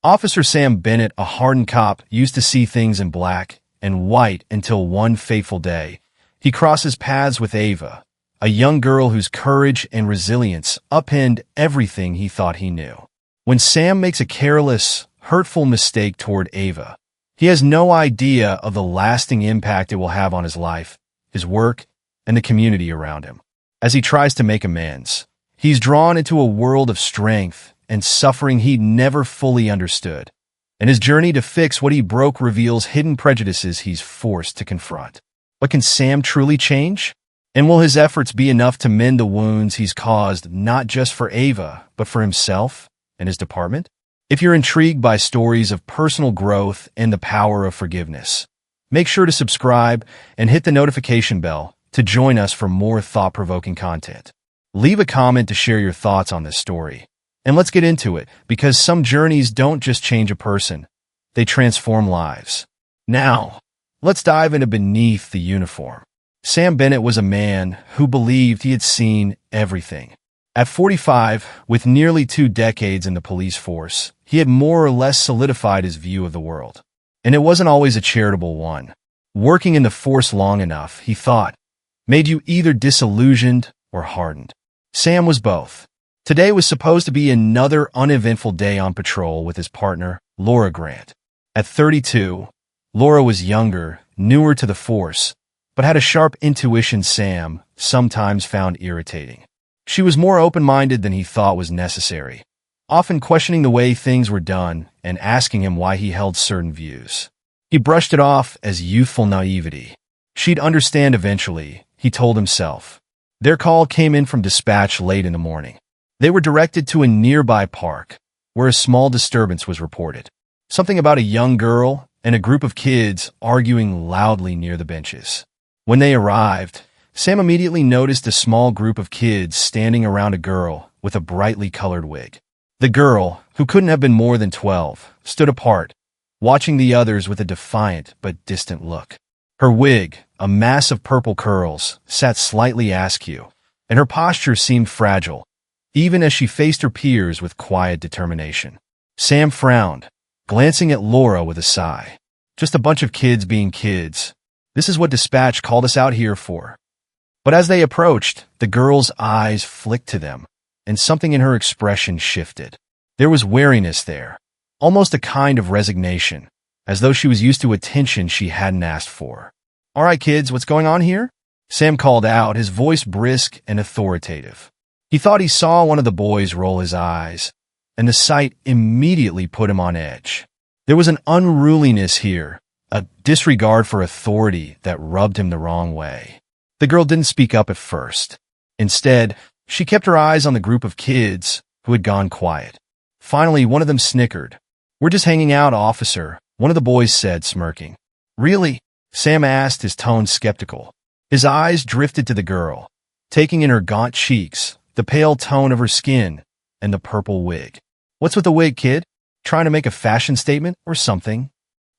Officer Sam Bennett, a hardened cop, used to see things in black and white until one fateful day. He crosses paths with Ava, a young girl whose courage and resilience upend everything he thought he knew. When Sam makes a careless, hurtful mistake toward Ava, he has no idea of the lasting impact it will have on his life, his work, and the community around him. As he tries to make amends, he's drawn into a world of strength and suffering he never fully understood, and his journey to fix what he broke reveals hidden prejudices he's forced to confront. But can Sam truly change? And will his efforts be enough to mend the wounds he's caused not just for Ava, but for himself and his department? If you're intrigued by stories of personal growth and the power of forgiveness, make sure to subscribe and hit the notification bell to join us for more thought-provoking content. Leave a comment to share your thoughts on this story. And let's get into it, because some journeys don't just change a person, they transform lives. Now, let's dive into beneath the uniform. Sam Bennett was a man who believed he had seen everything. At 45, with nearly 2 decades in the police force, he had more or less solidified his view of the world. And it wasn't always a charitable one. Working in the force long enough, he thought, made you either disillusioned or hardened. Sam was both. Today was supposed to be another uneventful day on patrol with his partner, Laura Grant. At 32, Laura was younger, newer to the force, but had a sharp intuition Sam sometimes found irritating. She was more open-minded than he thought was necessary, often questioning the way things were done and asking him why he held certain views. He brushed it off as youthful naivety. She'd understand eventually, he told himself. Their call came in from dispatch late in the morning. They were directed to a nearby park, where a small disturbance was reported. Something about a young girl and a group of kids arguing loudly near the benches. When they arrived, Sam immediately noticed a small group of kids standing around a girl with a brightly colored wig. The girl, who couldn't have been more than 12, stood apart, watching the others with a defiant but distant look. Her wig, a mass of purple curls, sat slightly askew, and her posture seemed fragile, even as she faced her peers with quiet determination. Sam frowned, glancing at Laura with a sigh. Just a bunch of kids being kids. This is what dispatch called us out here for. But as they approached, the girl's eyes flicked to them, and something in her expression shifted. There was wariness there, almost a kind of resignation, as though she was used to attention she hadn't asked for. "All right, kids, what's going on here?" Sam called out, his voice brisk and authoritative. He thought he saw one of the boys roll his eyes, and the sight immediately put him on edge. There was an unruliness here, a disregard for authority that rubbed him the wrong way. The girl didn't speak up at first. Instead, she kept her eyes on the group of kids who had gone quiet. Finally, one of them snickered. "We're just hanging out, officer," one of the boys said, smirking. "Really?" Sam asked, his tone skeptical. His eyes drifted to the girl, taking in her gaunt cheeks, the pale tone of her skin, and the purple wig. "What's with the wig, kid? Trying to make a fashion statement or something?"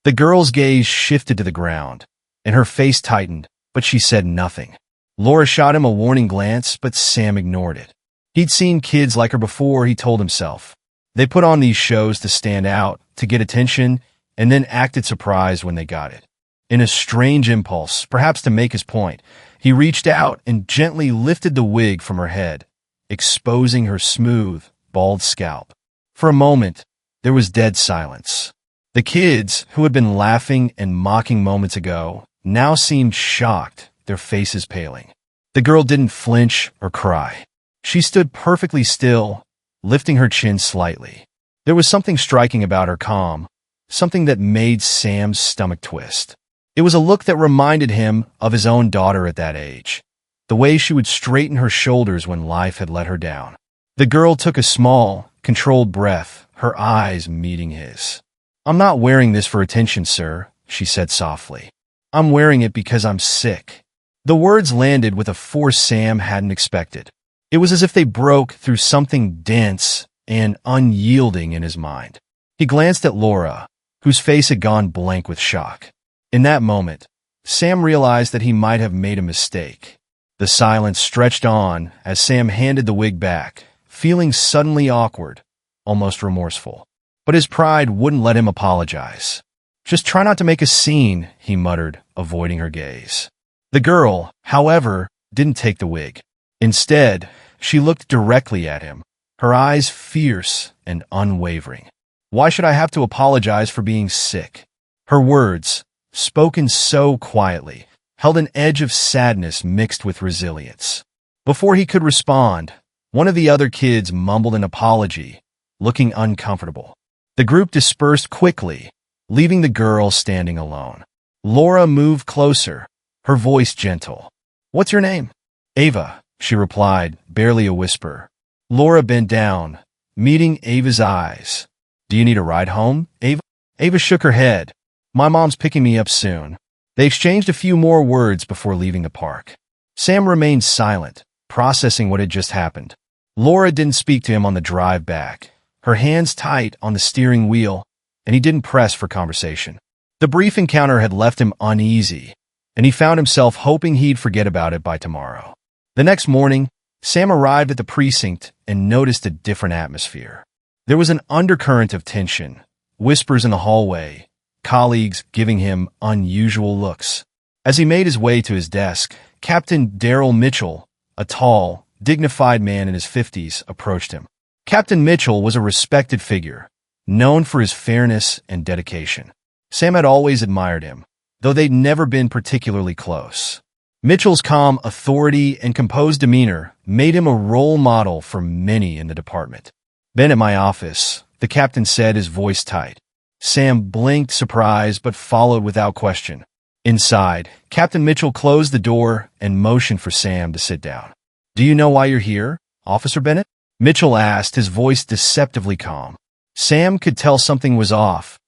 The girl's gaze shifted to the ground, and her face tightened, but she said nothing. Laura shot him a warning glance, but Sam ignored it. He'd seen kids like her before, he told himself. They put on these shows to stand out, to get attention, and then acted surprised when they got it. In a strange impulse, perhaps to make his point, he reached out and gently lifted the wig from her head, exposing her smooth, bald scalp. For a moment, there was dead silence. The kids, who had been laughing and mocking moments ago, now seemed shocked, their faces paling. The girl didn't flinch or cry. She stood perfectly still, lifting her chin slightly. There was something striking about her calm, something that made Sam's stomach twist. It was a look that reminded him of his own daughter at that age, the way she would straighten her shoulders when life had let her down. The girl took a small, controlled breath, her eyes meeting his. "I'm not wearing this for attention, sir," she said softly. "I'm wearing it because I'm sick." The words landed with a force Sam hadn't expected. It was as if they broke through something dense and unyielding in his mind. He glanced at Laura, whose face had gone blank with shock. In that moment, Sam realized that he might have made a mistake. The silence stretched on as Sam handed the wig back, feeling suddenly awkward, almost remorseful. but his pride wouldn't let him apologize. "Just try not to make a scene," he muttered, avoiding her gaze. The girl, however, didn't take the wig. Instead, she looked directly at him, her eyes fierce and unwavering. "Why should I have to apologize for being sick?" Her words, spoken so quietly, held an edge of sadness mixed with resilience. Before he could respond, one of the other kids mumbled an apology, looking uncomfortable. The group dispersed quickly, leaving the girl standing alone. Laura moved closer, her voice gentle. "What's your name?" "Ava," she replied, barely a whisper. Laura bent down, meeting Ava's eyes. "Do you need a ride home, Ava?" Ava shook her head. "My mom's picking me up soon." They exchanged a few more words before leaving the park. Sam remained silent, processing what had just happened. Laura didn't speak to him on the drive back, her hands tight on the steering wheel, and he didn't press for conversation. The brief encounter had left him uneasy, and he found himself hoping he'd forget about it by tomorrow. The next morning, Sam arrived at the precinct and noticed a different atmosphere. There was an undercurrent of tension, whispers in the hallway, colleagues giving him unusual looks. As he made his way to his desk, Captain Daryl Mitchell, a tall, dignified man in his 50s, approached him. Captain Mitchell was a respected figure, known for his fairness and dedication. Sam had always admired him, though they'd never been particularly close. Mitchell's calm authority and composed demeanor made him a role model for many in the department. "Been at my office," the captain said, his voice tight. Sam blinked, surprised, but followed without question. Inside, Captain Mitchell closed the door and motioned for Sam to sit down. "Do you know why you're here, Officer Bennett?" Mitchell asked, his voice deceptively calm. Sam could tell something was off.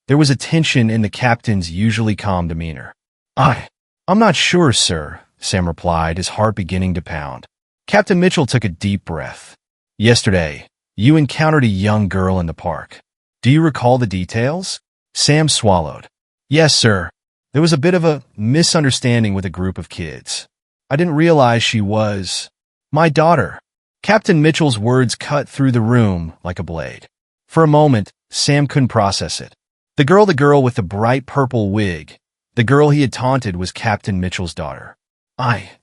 There was a tension in the captain's usually calm demeanor. I'm not sure, sir," Sam replied, his heart beginning to pound. Captain Mitchell took a deep breath. "Yesterday, you encountered a young girl in the park. Do you recall the details?" Sam swallowed. "Yes, sir. There was a bit of a misunderstanding with a group of kids. I didn't realize she was my daughter." Captain Mitchell's words cut through the room like a blade. For a moment, Sam couldn't process it. The girl with the bright purple wig, the girl he had taunted, was Captain Mitchell's daughter.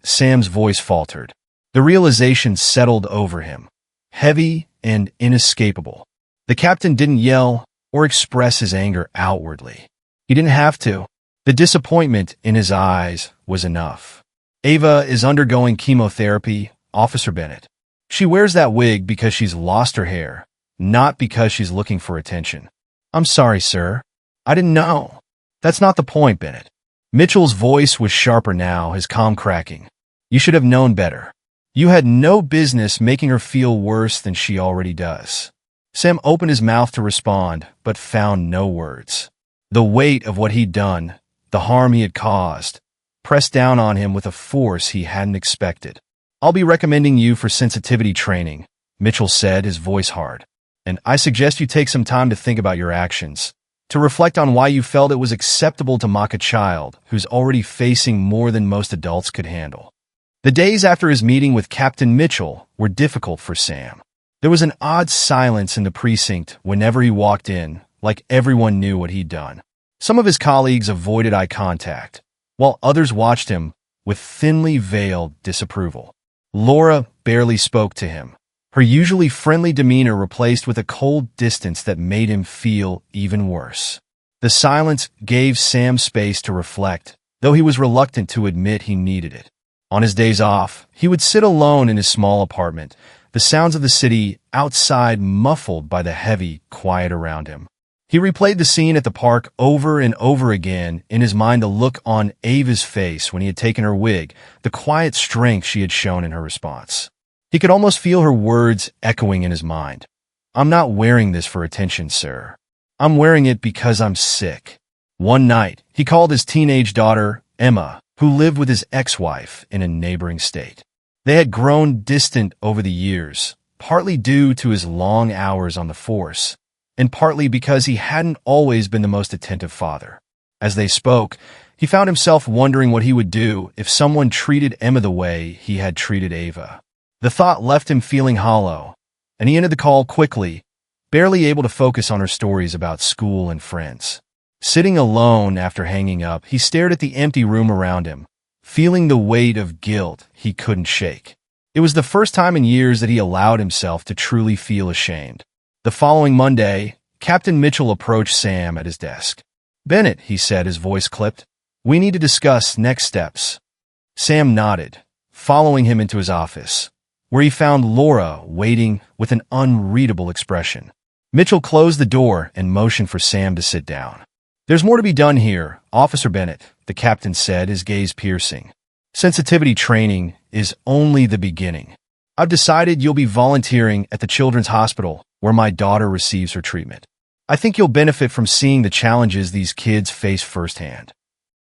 Sam's voice faltered. The realization settled over him, heavy and inescapable. The captain didn't yell or express his anger outwardly. He didn't have to. The disappointment in his eyes was enough. "Ava is undergoing chemotherapy, Officer Bennett. She wears that wig because she's lost her hair, not because she's looking for attention." "I'm sorry, sir. I didn't know." "That's not the point, Bennett." Mitchell's voice was sharper now, his calm cracking. "You should have known better. You had no business making her feel worse than she already does." Sam opened his mouth to respond, but found no words. The weight of what he'd done, the harm he had caused, pressed down on him with a force he hadn't expected. "I'll be recommending you for sensitivity training," Mitchell said, his voice hard. "And I suggest you take some time to think about your actions, to reflect on why you felt it was acceptable to mock a child who's already facing more than most adults could handle." The days after his meeting with Captain Mitchell were difficult for Sam. There was an odd silence in the precinct whenever he walked in, like everyone knew what he'd done. Some of his colleagues avoided eye contact, while others watched him with thinly veiled disapproval. Laura barely spoke to him, her usually friendly demeanor replaced with a cold distance that made him feel even worse. The silence gave Sam space to reflect, though he was reluctant to admit he needed it. On his days off, he would sit alone in his small apartment, the sounds of the city outside muffled by the heavy quiet around him. He replayed the scene at the park over and over again, in his mind the look on Ava's face when he had taken her wig, the quiet strength she had shown in her response. He could almost feel her words echoing in his mind. "I'm not wearing this for attention, sir. I'm wearing it because I'm sick." One night, he called his teenage daughter, Emma, who lived with his ex-wife in a neighboring state. They had grown distant over the years, partly due to his long hours on the force, and partly because he hadn't always been the most attentive father. As they spoke, he found himself wondering what he would do if someone treated Emma the way he had treated Ava. The thought left him feeling hollow, and he ended the call quickly, barely able to focus on her stories about school and friends. Sitting alone after hanging up, he stared at the empty room around him, feeling the weight of guilt he couldn't shake. It was the first time in years that he allowed himself to truly feel ashamed. The following Monday, Captain Mitchell approached Sam at his desk. "Bennett," he said, his voice clipped, "we need to discuss next steps." Sam nodded, following him into his office, where he found Laura waiting with an unreadable expression. Mitchell closed the door and motioned for Sam to sit down. "There's more to be done here, Officer Bennett," the captain said, his gaze piercing. "Sensitivity training is only the beginning. I've decided you'll be volunteering at the Children's Hospital where my daughter receives her treatment. I think you'll benefit from seeing the challenges these kids face firsthand."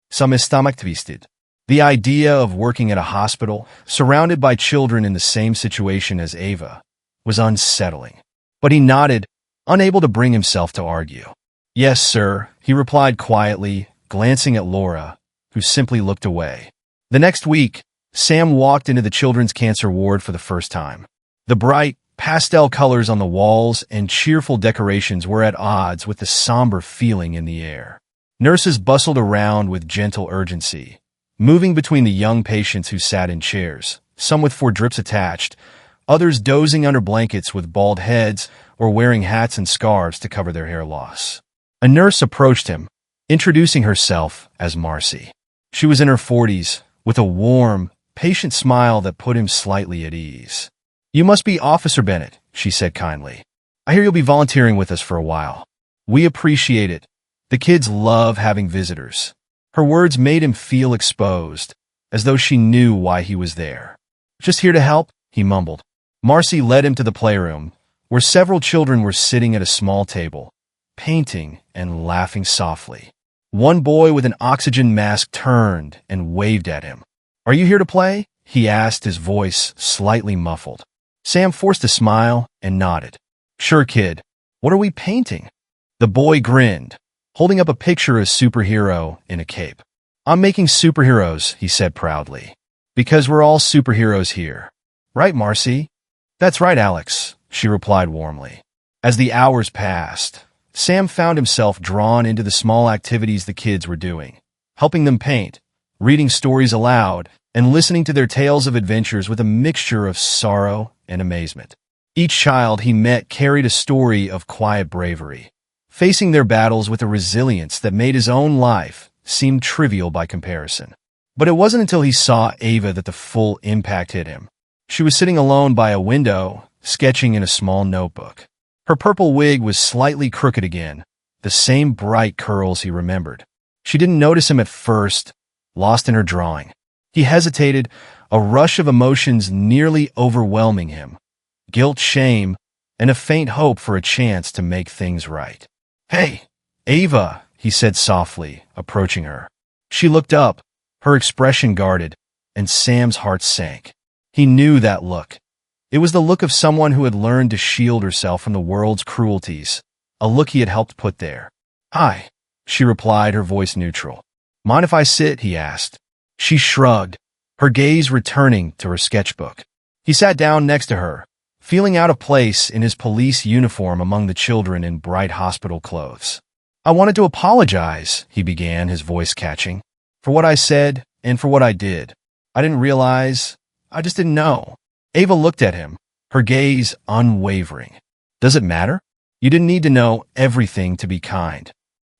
Sam stomach twisted. The idea of working at a hospital, surrounded by children in the same situation as Ava, was unsettling. But he nodded, unable to bring himself to argue. "Yes, sir," he replied quietly, glancing at Laura, who simply looked away. The next week, Sam walked into the children's cancer ward for the first time. The bright, pastel colors on the walls and cheerful decorations were at odds with the somber feeling in the air. Nurses bustled around with gentle urgency, moving between the young patients who sat in chairs, some with 4 drips attached, others dozing under blankets with bald heads or wearing hats and scarves to cover their hair loss. A nurse approached him, introducing herself as Marcy. She was in her 40s, with a warm, patient smile that put him slightly at ease. "You must be Officer Bennett," she said kindly. "I hear you'll be volunteering with us for a while. We appreciate it. The kids love having visitors." Her words made him feel exposed, as though she knew why he was there. "Just here to help," he mumbled. Marcy led him to the playroom, where several children were sitting at a small table, painting and laughing softly. One boy with an oxygen mask turned and waved at him. "Are you here to play?" he asked, his voice slightly muffled. Sam forced a smile and nodded. "Sure, kid. What are we painting?" The boy grinned, holding up a picture of a superhero in a cape. "I'm making superheroes," he said proudly. "Because we're all superheroes here. Right, Marcy?" "That's right, Alex," she replied warmly. As the hours passed, Sam found himself drawn into the small activities the kids were doing, helping them paint, reading stories aloud, and listening to their tales of adventures with a mixture of sorrow and amazement. Each child he met carried a story of quiet bravery, facing their battles with a resilience that made his own life seem trivial by comparison. But it wasn't until he saw Ava that the full impact hit him. She was sitting alone by a window, sketching in a small notebook. Her purple wig was slightly crooked again, the same bright curls he remembered. She didn't notice him at first, lost in her drawing. He hesitated, a rush of emotions nearly overwhelming him. Guilt, shame, and a faint hope for a chance to make things right. "Hey, Ava," he said softly, approaching her. She looked up, her expression guarded, and Sam's heart sank. He knew that look. It was the look of someone who had learned to shield herself from the world's cruelties, a look he had helped put there. "Hi," she replied, her voice neutral. "Mind if I sit?" he asked. She shrugged, her gaze returning to her sketchbook. He sat down next to her, feeling out of place in his police uniform among the children in bright hospital clothes. "I wanted to apologize," he began, his voice catching, "for what I said and for what I did. I didn't realize. I just didn't know." Ava looked at him, her gaze unwavering. "Does it matter? You didn't need to know everything to be kind."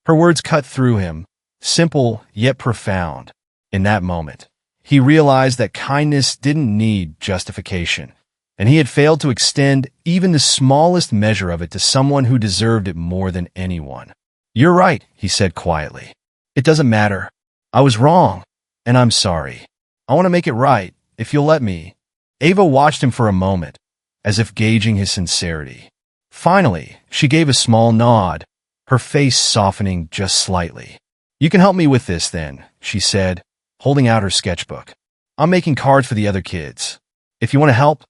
Her words cut through him, simple yet profound. In that moment, he realized that kindness didn't need justification, and he had failed to extend even the smallest measure of it to someone who deserved it more than anyone. "You're right," he said quietly. "It doesn't matter. I was wrong, and I'm sorry. I want to make it right, if you'll let me." Ava watched him for a moment, as if gauging his sincerity. Finally, she gave a small nod, her face softening just slightly. "You can help me with this, then," she said, holding out her sketchbook. "I'm making cards for the other kids. If you want to help,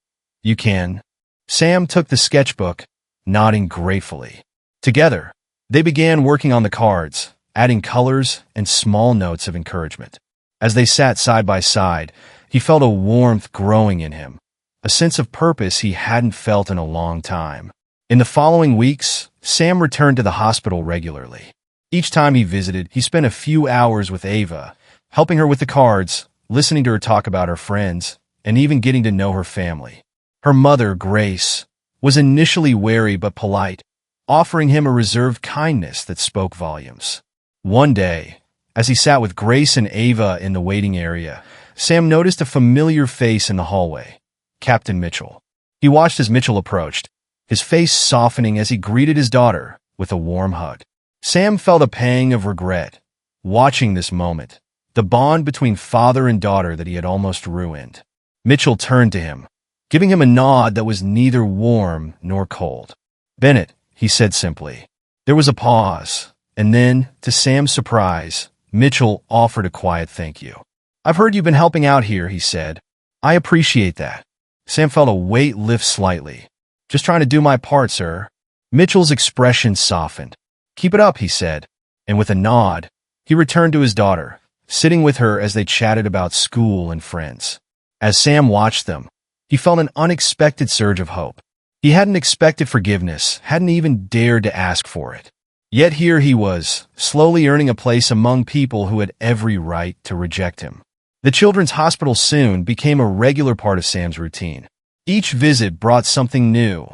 you can." Sam took the sketchbook, nodding gratefully. Together, they began working on the cards, adding colors and small notes of encouragement. As they sat side by side, he felt a warmth growing in him, a sense of purpose he hadn't felt in a long time. In the following weeks, Sam returned to the hospital regularly. Each time he visited, he spent a few hours with Ava, helping her with the cards, listening to her talk about her friends, and even getting to know her family. Her mother, Grace, was initially wary but polite, offering him a reserved kindness that spoke volumes. One day, as he sat with Grace and Ava in the waiting area, Sam noticed a familiar face in the hallway, Captain Mitchell. He watched as Mitchell approached, his face softening as he greeted his daughter with a warm hug. Sam felt a pang of regret, watching this moment, the bond between father and daughter that he had almost ruined. Mitchell turned to him, giving him a nod that was neither warm nor cold. "Bennett," he said simply. There was a pause, and then, to Sam's surprise, Mitchell offered a quiet thank you. "I've heard you've been helping out here," he said. "I appreciate that." Sam felt a weight lift slightly. "Just trying to do my part, sir." Mitchell's expression softened. "Keep it up," he said, and with a nod, he returned to his daughter, sitting with her as they chatted about school and friends. As Sam watched them, he felt an unexpected surge of hope. He hadn't expected forgiveness, hadn't even dared to ask for it. Yet here he was, slowly earning a place among people who had every right to reject him. The children's hospital soon became a regular part of Sam's routine. Each visit brought something new: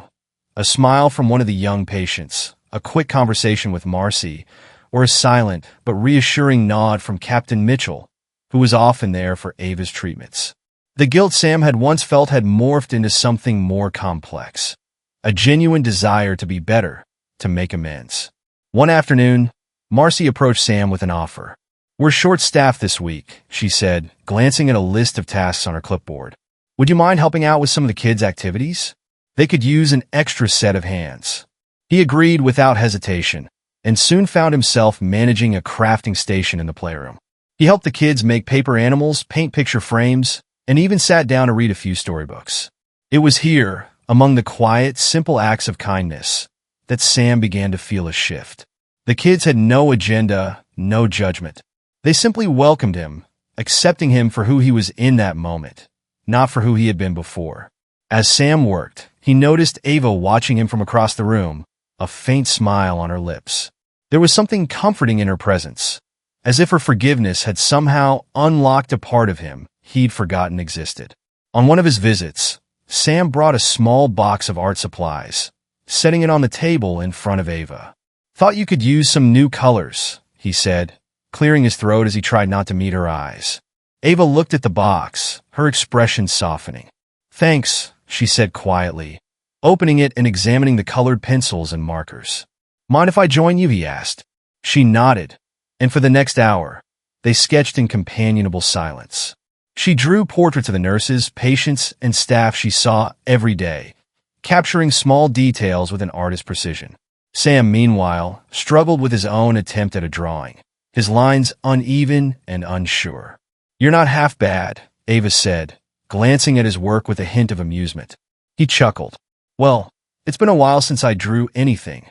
a smile from one of the young patients, a quick conversation with Marcy, or a silent but reassuring nod from Captain Mitchell, who was often there for Ava's treatments. The guilt Sam had once felt had morphed into something more complex, a genuine desire to be better, to make amends. One afternoon, Marcy approached Sam with an offer. "We're short-staffed this week," she said, glancing at a list of tasks on her clipboard. "Would you mind helping out with some of the kids' activities? They could use an extra set of hands." He agreed without hesitation, and soon found himself managing a crafting station in the playroom. He helped the kids make paper animals, paint picture frames, and even sat down to read a few storybooks. It was here, among the quiet, simple acts of kindness, that Sam began to feel a shift. The kids had no agenda, no judgment. They simply welcomed him, accepting him for who he was in that moment, not for who he had been before. As Sam worked, he noticed Ava watching him from across the room, a faint smile on her lips. There was something comforting in her presence, as if her forgiveness had somehow unlocked a part of him he'd forgotten existed. On one of his visits, Sam brought a small box of art supplies, setting it on the table in front of Ava. "Thought you could use some new colors," he said, clearing his throat as he tried not to meet her eyes. Ava looked at the box, her expression softening. "Thanks," she said quietly, opening it and examining the colored pencils and markers. "Mind if I join you?" he asked. She nodded, and for the next hour, they sketched in companionable silence. She drew portraits of the nurses, patients, and staff she saw every day, capturing small details with an artist's precision. Sam, meanwhile, struggled with his own attempt at a drawing, his lines uneven and unsure. "You're not half bad," Ava said, glancing at his work with a hint of amusement. He chuckled. "Well, it's been a while since I drew anything."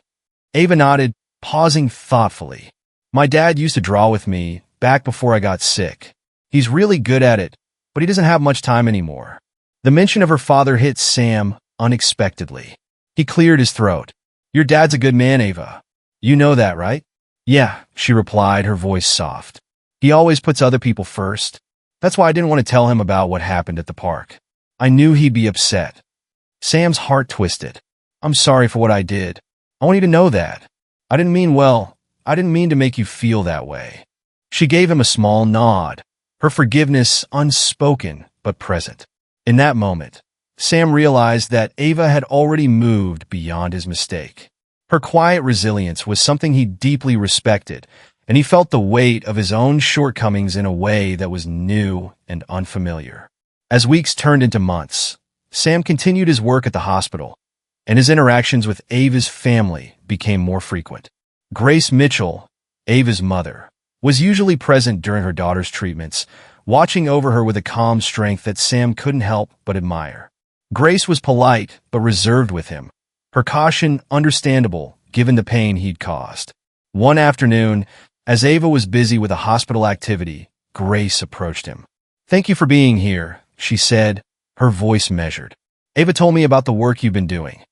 Ava nodded, pausing thoughtfully. "My dad used to draw with me back before I got sick. He's really good at it, but he doesn't have much time anymore." The mention of her father hit Sam unexpectedly. He cleared his throat. "Your dad's a good man, Ava. You know that, right?" "Yeah," she replied, her voice soft. "He always puts other people first. That's why I didn't want to tell him about what happened at the park. I knew he'd be upset." Sam's heart twisted. "I'm sorry for what I did. I want you to know that. I didn't mean to make you feel that way." She gave him a small nod, her forgiveness unspoken but present. In that moment, Sam realized that Ava had already moved beyond his mistake. Her quiet resilience was something he deeply respected, and he felt the weight of his own shortcomings in a way that was new and unfamiliar. As weeks turned into months, Sam continued his work at the hospital, and his interactions with Ava's family became more frequent. Grace Mitchell, Ava's mother, was usually present during her daughter's treatments, watching over her with a calm strength that Sam couldn't help but admire. Grace was polite but reserved with him, her caution understandable given the pain he'd caused. One afternoon, as Ava was busy with a hospital activity, Grace approached him. "Thank you for being here," she said, her voice measured. "Ava told me about the work you've been doing."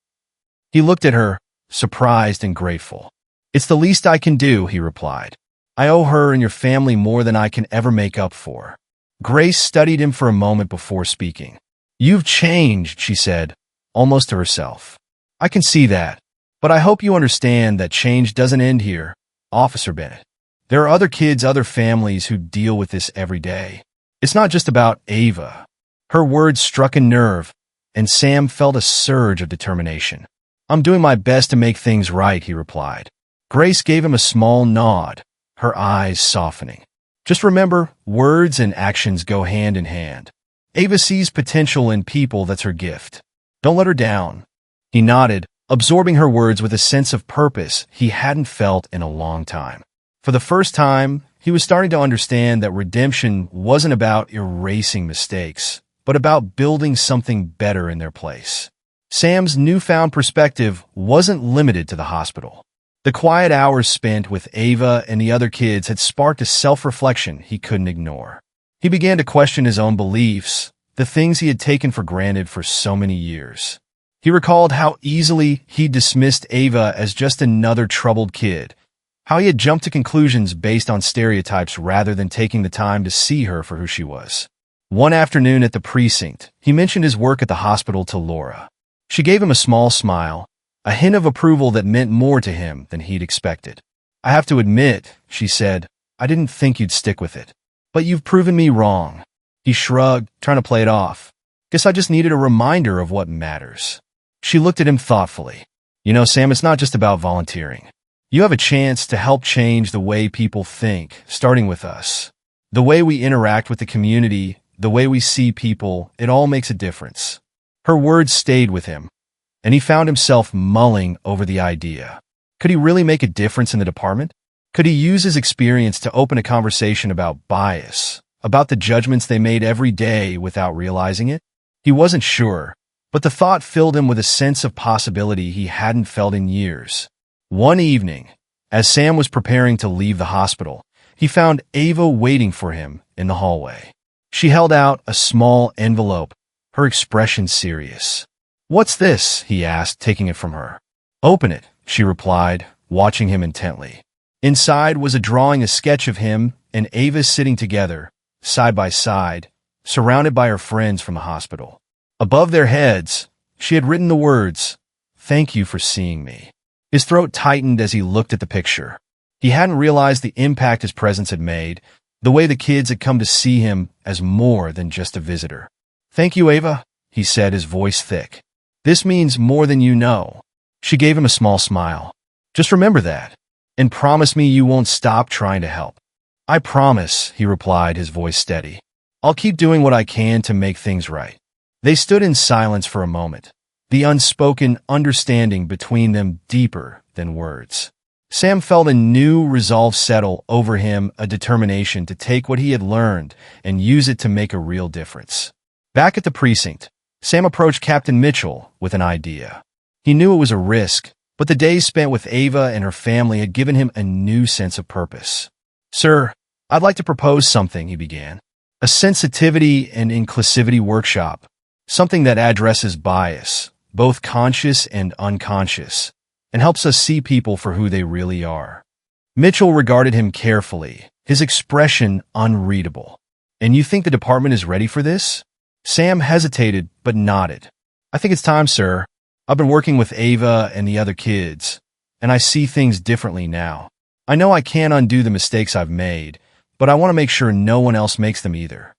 He looked at her, surprised and grateful. "It's the least I can do," he replied. "I owe her and your family more than I can ever make up for." Grace studied him for a moment before speaking. "You've changed," she said, almost to herself. "I can see that. But I hope you understand that change doesn't end here, Officer Bennett. There are other kids, other families who deal with this every day. It's not just about Ava." Her words struck a nerve, and Sam felt a surge of determination. "I'm doing my best to make things right," he replied. Grace gave him a small nod, her eyes softening. "Just remember, words and actions go hand in hand. Ava sees potential in people, that's her gift. Don't let her down." He nodded, absorbing her words with a sense of purpose he hadn't felt in a long time. For the first time, he was starting to understand that redemption wasn't about erasing mistakes, but about building something better in their place. Sam's newfound perspective wasn't limited to the hospital. The quiet hours spent with Ava and the other kids had sparked a self-reflection he couldn't ignore. He began to question his own beliefs, the things he had taken for granted for so many years. He recalled how easily he dismissed Ava as just another troubled kid, how he had jumped to conclusions based on stereotypes rather than taking the time to see her for who she was. One afternoon at the precinct, he mentioned his work at the hospital to Laura. She gave him a small smile, a hint of approval that meant more to him than he'd expected. "I have to admit," she said, "I didn't think you'd stick with it. But you've proven me wrong." He shrugged, trying to play it off. "Guess I just needed a reminder of what matters." She looked at him thoughtfully. "You know, Sam, it's not just about volunteering. You have a chance to help change the way people think, starting with us. The way we interact with the community, the way we see people, it all makes a difference." Her words stayed with him, and he found himself mulling over the idea. Could he really make a difference in the department? Could he use his experience to open a conversation about bias, about the judgments they made every day without realizing it? He wasn't sure, but the thought filled him with a sense of possibility he hadn't felt in years. One evening, as Sam was preparing to leave the hospital, he found Ava waiting for him in the hallway. She held out a small envelope, her expression serious. "What's this?" he asked, taking it from her. "Open it," she replied, watching him intently. Inside was a drawing, a sketch of him and Ava sitting together, side by side, surrounded by her friends from the hospital. Above their heads, she had written the words, "Thank you for seeing me." His throat tightened as he looked at the picture. He hadn't realized the impact his presence had made, the way the kids had come to see him as more than just a visitor. "Thank you, Ava," he said, his voice thick. "This means more than you know." She gave him a small smile. "Just remember that, and promise me you won't stop trying to help." "I promise," he replied, his voice steady. "I'll keep doing what I can to make things right." They stood in silence for a moment, the unspoken understanding between them deeper than words. Sam felt a new resolve settle over him, a determination to take what he had learned and use it to make a real difference. Back at the precinct, Sam approached Captain Mitchell with an idea. He knew it was a risk, but the days spent with Ava and her family had given him a new sense of purpose. "Sir, I'd like to propose something," he began. "A sensitivity and inclusivity workshop, something that addresses bias, both conscious and unconscious, and helps us see people for who they really are." Mitchell regarded him carefully, his expression unreadable. "And you think the department is ready for this?" Sam hesitated, but nodded. "I think it's time, sir. I've been working with Ava and the other kids, and I see things differently now. I know I can't undo the mistakes I've made, but I want to make sure no one else makes them either."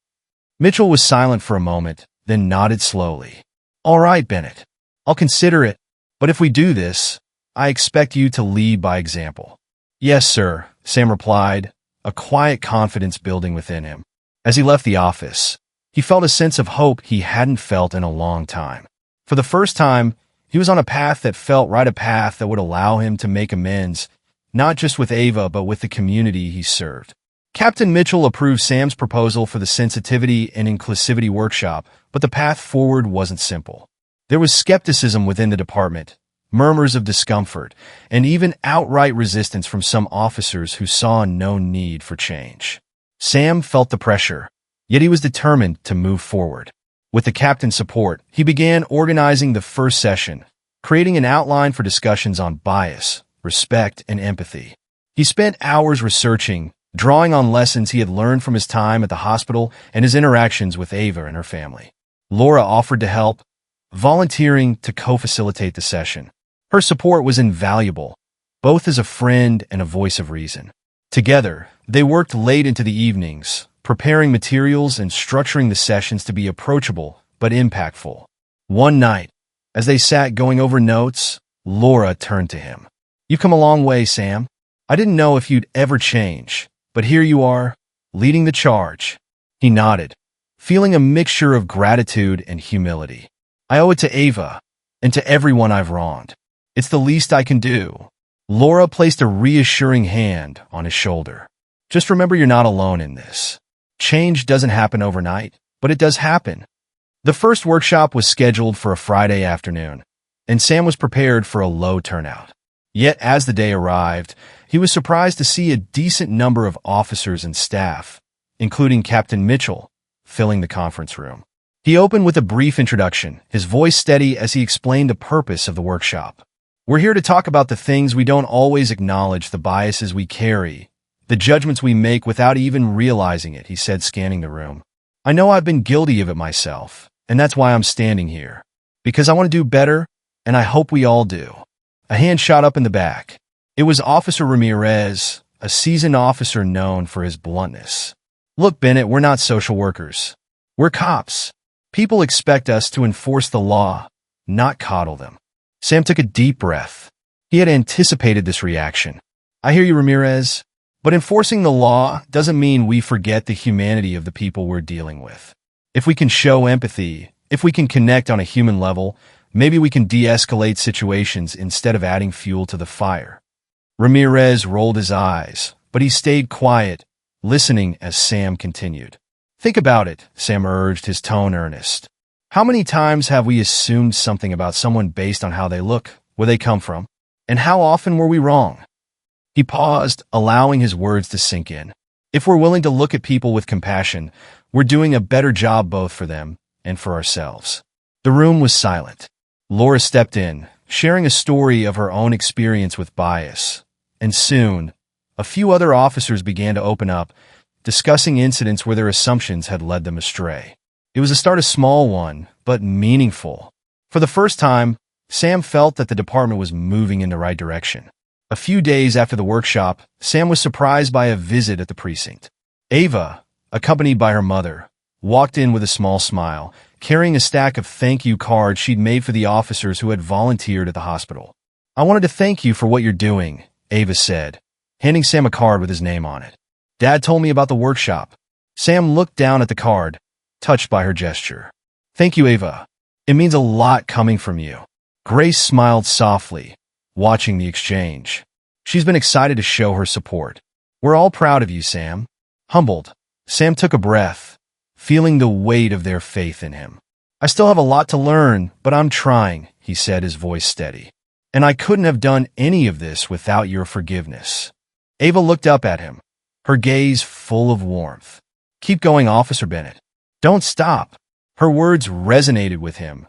Mitchell was silent for a moment, then nodded slowly. "All right, Bennett. I'll consider it, but if we do this, I expect you to lead by example." "Yes, sir," Sam replied, a quiet confidence building within him. As he left the office, he felt a sense of hope he hadn't felt in a long time. For the first time, he was on a path that felt right, a path that would allow him to make amends, not just with Ava, but with the community he served. Captain Mitchell approved Sam's proposal for the Sensitivity and Inclusivity Workshop, but the path forward wasn't simple. There was skepticism within the department, murmurs of discomfort, and even outright resistance from some officers who saw no need for change. Sam felt the pressure, yet he was determined to move forward. With the captain's support, he began organizing the first session, creating an outline for discussions on bias, respect, and empathy. He spent hours researching, drawing on lessons he had learned from his time at the hospital and his interactions with Ava and her family. Laura offered to help, volunteering to co-facilitate the session. Her support was invaluable, both as a friend and a voice of reason. Together, they worked late into the evenings, preparing materials and structuring the sessions to be approachable but impactful. One night, as they sat going over notes, Laura turned to him. "You've come a long way, Sam. I didn't know if you'd ever change, but here you are, leading the charge." He nodded, feeling a mixture of gratitude and humility. "I owe it to Ava, and to everyone I've wronged. It's the least I can do." Laura placed a reassuring hand on his shoulder. "Just remember you're not alone in this. Change doesn't happen overnight, but it does happen." The first workshop was scheduled for a Friday afternoon, and Sam was prepared for a low turnout. Yet as the day arrived, he was surprised to see a decent number of officers and staff, including Captain Mitchell, filling the conference room. He opened with a brief introduction, his voice steady as he explained the purpose of the workshop. "We're here to talk about the things we don't always acknowledge, the biases we carry, the judgments we make without even realizing it," he said, scanning the room. "I know I've been guilty of it myself, and that's why I'm standing here. Because I want to do better, and I hope we all do." A hand shot up in the back. It was Officer Ramirez, a seasoned officer known for his bluntness. "Look, Bennett, we're not social workers. We're cops. People expect us to enforce the law, not coddle them." Sam took a deep breath. He had anticipated this reaction. "I hear you, Ramirez, but enforcing the law doesn't mean we forget the humanity of the people we're dealing with. If we can show empathy, if we can connect on a human level, maybe we can de-escalate situations instead of adding fuel to the fire." Ramirez rolled his eyes, but he stayed quiet, listening as Sam continued. "Think about it," Sam urged, his tone earnest. "How many times have we assumed something about someone based on how they look, where they come from? And how often were we wrong?" He paused, allowing his words to sink in. "If we're willing to look at people with compassion, we're doing a better job both for them and for ourselves." The room was silent. Laura stepped in, sharing a story of her own experience with bias. And soon, a few other officers began to open up, discussing incidents where their assumptions had led them astray. It was a start, a small one, but meaningful. For the first time, Sam felt that the department was moving in the right direction. A few days after the workshop, Sam was surprised by a visit at the precinct. Ava, accompanied by her mother, walked in with a small smile, carrying a stack of thank-you cards she'd made for the officers who had volunteered at the hospital. "I wanted to thank you for what you're doing," Ava said, handing Sam a card with his name on it. "Dad told me about the workshop." Sam looked down at the card, touched by her gesture. "Thank you, Ava. It means a lot coming from you." Grace smiled softly, watching the exchange. She's been excited to show her support. "We're all proud of you, Sam." Humbled, Sam took a breath, feeling the weight of their faith in him. "I still have a lot to learn, but I'm trying," he said, his voice steady. "And I couldn't have done any of this without your forgiveness." Ava looked up at him, her gaze full of warmth. "Keep going, Officer Bennett. Don't stop." Her words resonated with him,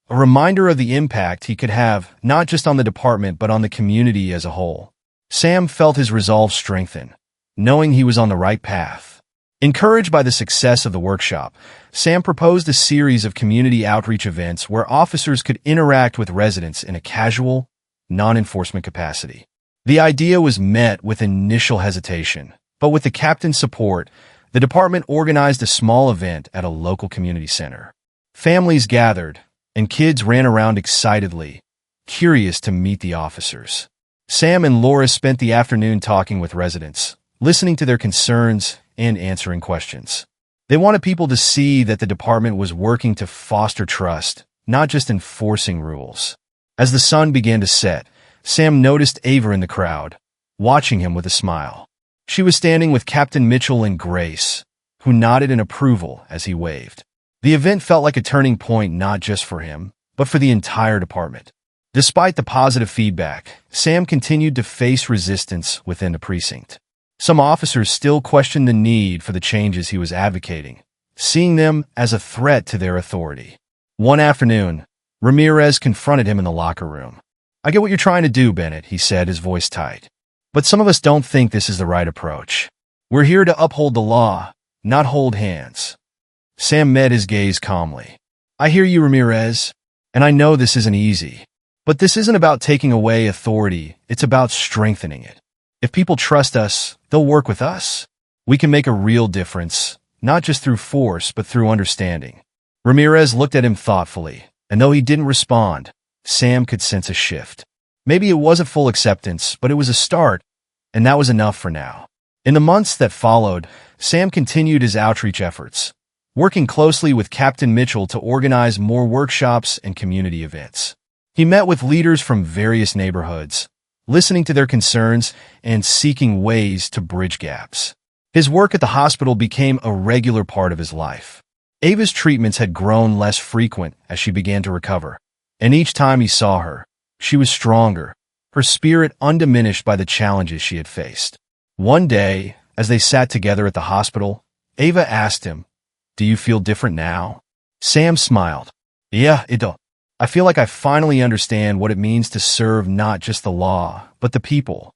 a reminder of the impact he could have not just on the department but on the community as a whole. Sam felt his resolve strengthen, knowing he was on the right path. Encouraged by the success of the workshop, Sam proposed a series of community outreach events where officers could interact with residents in a casual, non-enforcement capacity. The idea was met with initial hesitation, but with the captain's support, the department organized a small event at a local community center. Families gathered, and kids ran around excitedly, curious to meet the officers. Sam and Laura spent the afternoon talking with residents, listening to their concerns and answering questions. They wanted people to see that the department was working to foster trust, not just enforcing rules. As the sun began to set, Sam noticed Ava in the crowd, watching him with a smile. She was standing with Captain Mitchell and Grace, who nodded in approval as he waved. The event felt like a turning point not just for him, but for the entire department. Despite the positive feedback, Sam continued to face resistance within the precinct. Some officers still questioned the need for the changes he was advocating, seeing them as a threat to their authority. One afternoon, Ramirez confronted him in the locker room. I get what you're trying to do, Bennett, he said, his voice tight. But some of us don't think this is the right approach. We're here to uphold the law, not hold hands. Sam met his gaze calmly. I hear you, Ramirez, and I know this isn't easy. But this isn't about taking away authority, it's about strengthening it. If people trust us, they'll work with us. We can make a real difference, not just through force, but through understanding. Ramirez looked at him thoughtfully, and though he didn't respond, Sam could sense a shift. Maybe it wasn't full acceptance, but it was a start, and that was enough for now. In the months that followed, Sam continued his outreach efforts, working closely with Captain Mitchell to organize more workshops and community events. He met with leaders from various neighborhoods, listening to their concerns and seeking ways to bridge gaps. His work at the hospital became a regular part of his life. Ava's treatments had grown less frequent as she began to recover, and each time he saw her, she was stronger, her spirit undiminished by the challenges she had faced. One day, as they sat together at the hospital, Ava asked him, "Do you feel different now?" Sam smiled. "Yeah, it does. I feel like I finally understand what it means to serve not just the law, but the people."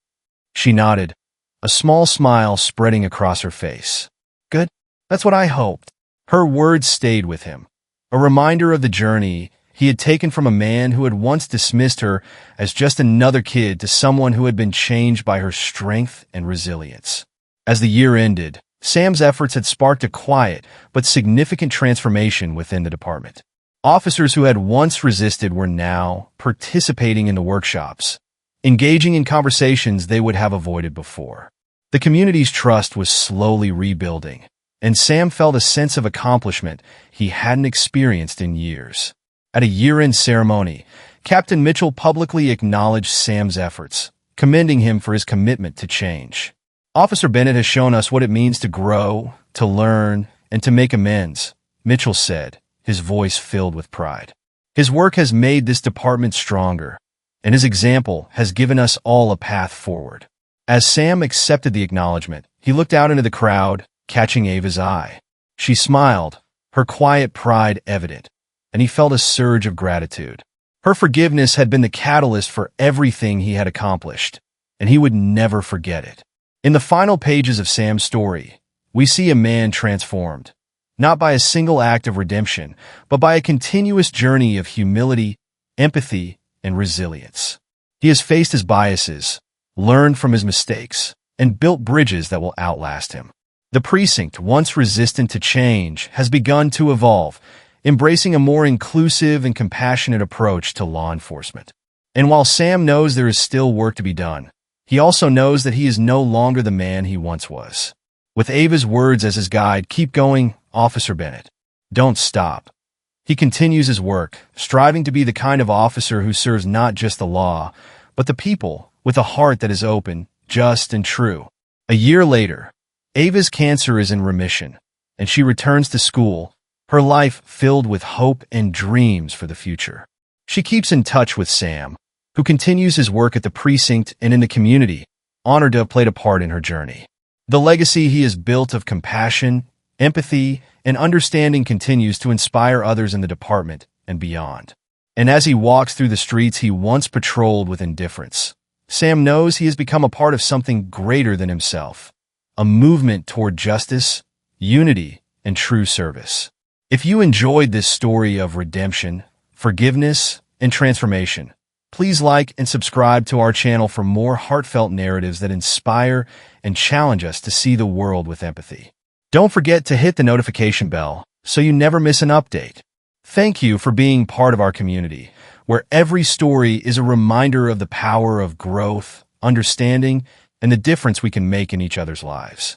She nodded, a small smile spreading across her face. "Good. That's what I hoped." Her words stayed with him, a reminder of the journey he had taken from a man who had once dismissed her as just another kid to someone who had been changed by her strength and resilience. As the year ended, Sam's efforts had sparked a quiet but significant transformation within the department. Officers who had once resisted were now participating in the workshops, engaging in conversations they would have avoided before. The community's trust was slowly rebuilding, and Sam felt a sense of accomplishment he hadn't experienced in years. At a year-end ceremony, Captain Mitchell publicly acknowledged Sam's efforts, commending him for his commitment to change. "Officer Bennett has shown us what it means to grow, to learn, and to make amends," Mitchell said, his voice filled with pride. "His work has made this department stronger, and his example has given us all a path forward." As Sam accepted the acknowledgement, he looked out into the crowd, catching Ava's eye. She smiled, her quiet pride evident, and he felt a surge of gratitude. Her forgiveness had been the catalyst for everything he had accomplished, and he would never forget it. In the final pages of Sam's story, we see a man transformed, not by a single act of redemption, but by a continuous journey of humility, empathy, and resilience. He has faced his biases, learned from his mistakes, and built bridges that will outlast him. The precinct, once resistant to change, has begun to evolve, embracing a more inclusive and compassionate approach to law enforcement. And while Sam knows there is still work to be done, he also knows that he is no longer the man he once was. With Ava's words as his guide, "Keep going, Officer Bennett. Don't stop." He continues his work, striving to be the kind of officer who serves not just the law, but the people, with a heart that is open, just, and true. A year later, Ava's cancer is in remission, and she returns to school, her life filled with hope and dreams for the future. She keeps in touch with Sam, who continues his work at the precinct and in the community, honored to have played a part in her journey. The legacy he has built of compassion, empathy, and understanding continues to inspire others in the department and beyond. And as he walks through the streets he once patrolled with indifference, Sam knows he has become a part of something greater than himself, a movement toward justice, unity, and true service. If you enjoyed this story of redemption, forgiveness, and transformation, please like and subscribe to our channel for more heartfelt narratives that inspire and challenge us to see the world with empathy. Don't forget to hit the notification bell so you never miss an update. Thank you for being part of our community, where every story is a reminder of the power of growth, understanding, and the difference we can make in each other's lives.